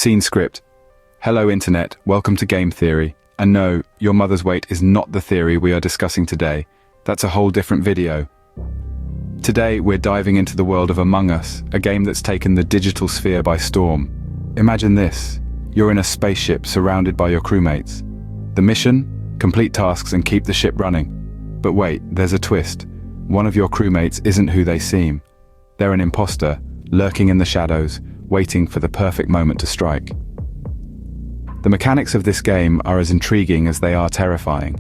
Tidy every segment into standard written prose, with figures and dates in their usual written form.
Scene script. Hello Internet, welcome to Game Theory. And no, your mother's weight is not the theory we are discussing today. That's a whole different video. Today, we're diving into the world of Among Us, a game that's taken the digital sphere by storm. Imagine this. You're in a spaceship surrounded by your crewmates. The mission? Complete tasks and keep the ship running. But wait, there's a twist. One of your crewmates isn't who they seem. They're an imposter, lurking in the shadows, waiting for the perfect moment to strike. The mechanics of this game are as intriguing as they are terrifying.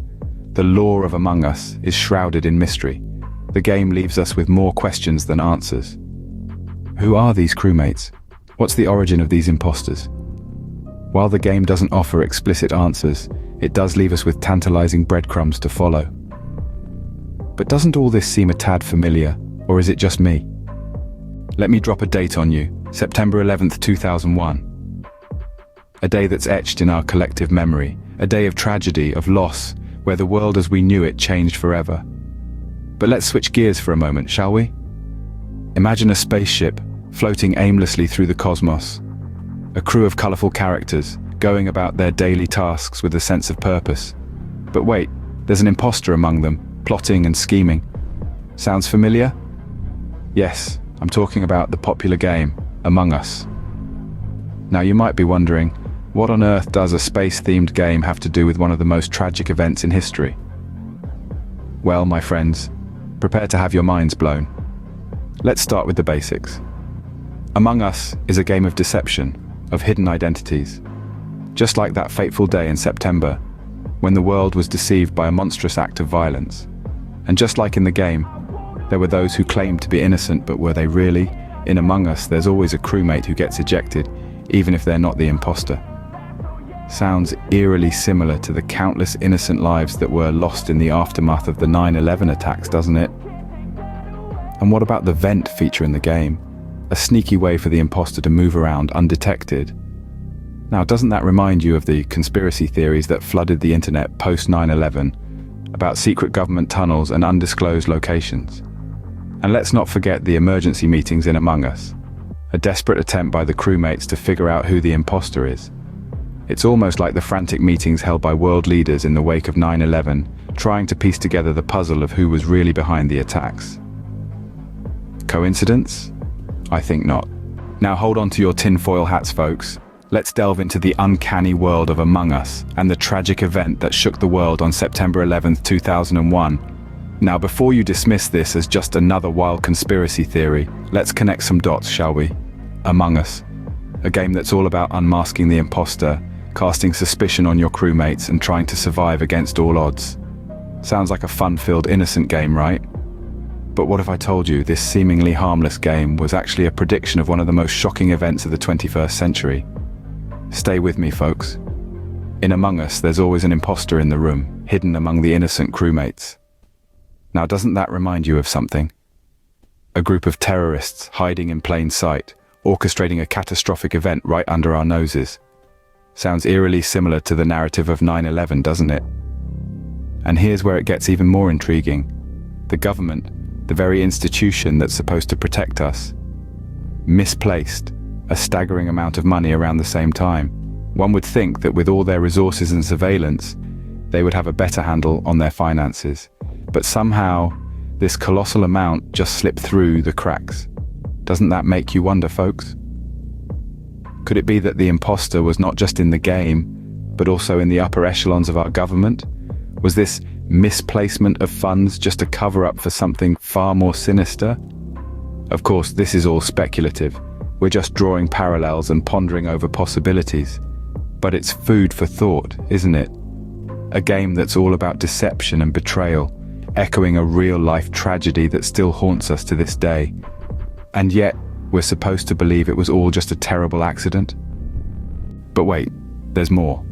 The lore of Among Us is shrouded in mystery. The game leaves us with more questions than answers. Who are these crewmates? What's the origin of these imposters? While the game doesn't offer explicit answers, it does leave us with tantalizing breadcrumbs to follow. But doesn't all this seem a tad familiar, or is it just me? Let me drop a date on you, September 11th, 2001. A day that's etched in our collective memory, a day of tragedy, of loss, where the world as we knew it changed forever. But let's switch gears for a moment, shall we? Imagine a spaceship floating aimlessly through the cosmos. A crew of colorful characters going about their daily tasks with a sense of purpose. But wait, there's an imposter among them, plotting and scheming. Sounds familiar? Yes, I'm talking about the popular game, Among Us. Now you might be wondering, what on earth does a space-themed game have to do with one of the most tragic events in history? Well, my friends, prepare to have your minds blown. Let's start with the basics. Among Us is a game of deception, of hidden identities. Just like that fateful day in September, when the world was deceived by a monstrous act of violence. And just like in the game, there were those who claimed to be innocent, but were they really? In Among Us, there's always a crewmate who gets ejected, even if they're not the imposter. Sounds eerily similar to the countless innocent lives that were lost in the aftermath of the 9/11 attacks, doesn't it? And what about the vent feature in the game? A sneaky way for the imposter to move around undetected. Now, doesn't that remind you of the conspiracy theories that flooded the internet post 9/11 about secret government tunnels and undisclosed locations? And let's not forget the emergency meetings in Among Us, a desperate attempt by the crewmates to figure out who the imposter is. It's almost like the frantic meetings held by world leaders in the wake of 9/11, trying to piece together the puzzle of who was really behind the attacks. Coincidence? I think not. Now hold on to your tinfoil hats, folks. Let's delve into the uncanny world of Among Us and the tragic event that shook the world on September 11th, 2001. Now, before you dismiss this as just another wild conspiracy theory, let's connect some dots, shall we? Among Us, a game that's all about unmasking the imposter, casting suspicion on your crewmates and trying to survive against all odds. Sounds like a fun-filled, innocent game, right? But what if I told you this seemingly harmless game was actually a prediction of one of the most shocking events of the 21st century? Stay with me, folks. In Among Us, there's always an imposter in the room, hidden among the innocent crewmates. Now, doesn't that remind you of something? A group of terrorists hiding in plain sight, orchestrating a catastrophic event right under our noses. Sounds eerily similar to the narrative of 9/11, doesn't it? And here's where it gets even more intriguing. The government, the very institution that's supposed to protect us, misplaced a staggering amount of money around the same time. One would think that with all their resources and surveillance, they would have a better handle on their finances. But somehow, this colossal amount just slipped through the cracks. Doesn't that make you wonder, folks? Could it be that the imposter was not just in the game, but also in the upper echelons of our government? Was this misplacement of funds just a cover-up for something far more sinister? Of course, this is all speculative. We're just drawing parallels and pondering over possibilities. But it's food for thought, isn't it? A game that's all about deception and betrayal, echoing a real-life tragedy that still haunts us to this day. And yet, we're supposed to believe it was all just a terrible accident? But wait, there's more.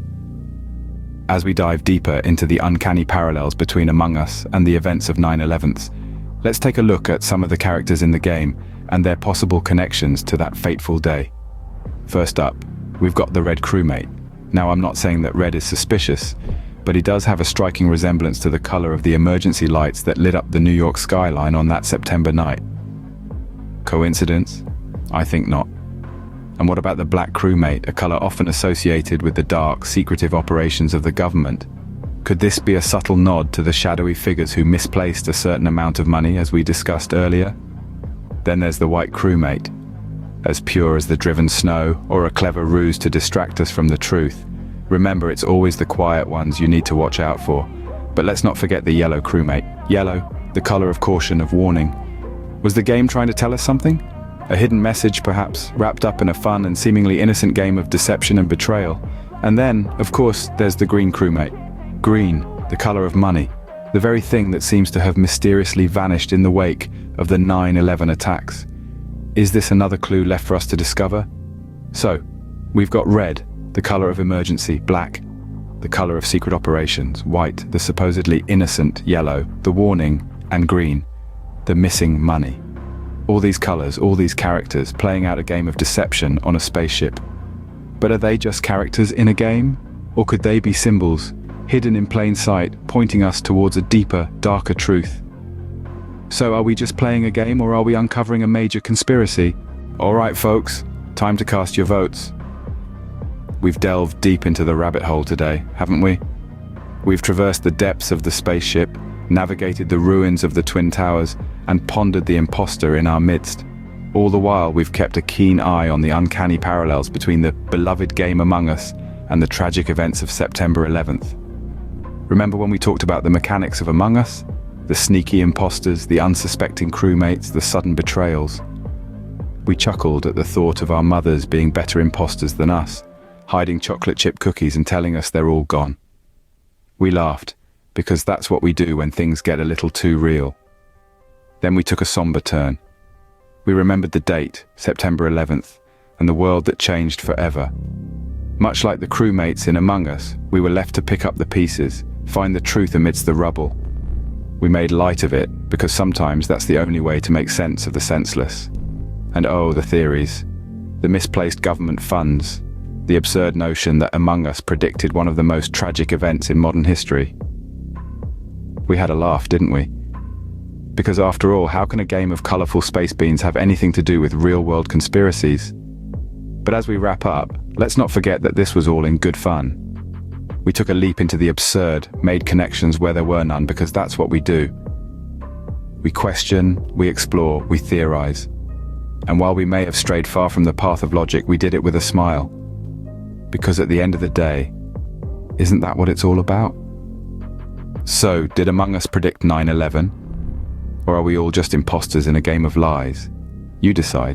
As we dive deeper into the uncanny parallels between Among Us and the events of 9/11, let's take a look at some of the characters in the game and their possible connections to that fateful day. First up, we've got the Red crewmate. Now, I'm not saying that Red is suspicious, but he does have a striking resemblance to the color of the emergency lights that lit up the New York skyline on that September night. Coincidence? I think not. And what about the black crewmate, a color often associated with the dark, secretive operations of the government? Could this be a subtle nod to the shadowy figures who misplaced a certain amount of money, as we discussed earlier? Then there's the white crewmate, as pure as the driven snow, or a clever ruse to distract us from the truth. Remember, it's always the quiet ones you need to watch out for. But let's not forget the yellow crewmate. Yellow, the color of caution, of warning. Was the game trying to tell us something? A hidden message, perhaps, wrapped up in a fun and seemingly innocent game of deception and betrayal. And then, of course, there's the green crewmate. Green, the color of money. The very thing that seems to have mysteriously vanished in the wake of the 9/11 attacks. Is this another clue left for us to discover? So, we've got red, the color of emergency; black, the color of secret operations; white, the supposedly innocent; yellow, the warning; and green, the missing money. All these colors, all these characters, playing out a game of deception on a spaceship. But are they just characters in a game? Or could they be symbols, hidden in plain sight, pointing us towards a deeper, darker truth? So are we just playing a game, or are we uncovering a major conspiracy? All right, folks, time to cast your votes. We've delved deep into the rabbit hole today, haven't we? We've traversed the depths of the spaceship, navigated the ruins of the Twin Towers, and pondered the imposter in our midst. All the while, we've kept a keen eye on the uncanny parallels between the beloved game Among Us and the tragic events of September 11th. Remember when we talked about the mechanics of Among Us? The sneaky imposters, the unsuspecting crewmates, the sudden betrayals. We chuckled at the thought of our mothers being better imposters than us, hiding chocolate chip cookies and telling us they're all gone. We laughed, because that's what we do when things get a little too real. Then we took a somber turn. We remembered the date, September 11th, and the world that changed forever. Much like the crewmates in Among Us, we were left to pick up the pieces, find the truth amidst the rubble. We made light of it, because sometimes that's the only way to make sense of the senseless. And oh, the theories. The misplaced government funds. The absurd notion that Among Us predicted one of the most tragic events in modern history. We had a laugh, didn't we? Because after all, how can a game of colorful space beans have anything to do with real-world conspiracies? But as we wrap up, let's not forget that this was all in good fun. We took a leap into the absurd, made connections where there were none, because that's what we do. We question, we explore, we theorize. And while we may have strayed far from the path of logic, we did it with a smile. Because at the end of the day, isn't that what it's all about? So, did Among Us predict 9/11? Or are we all just imposters in a game of lies? You decide.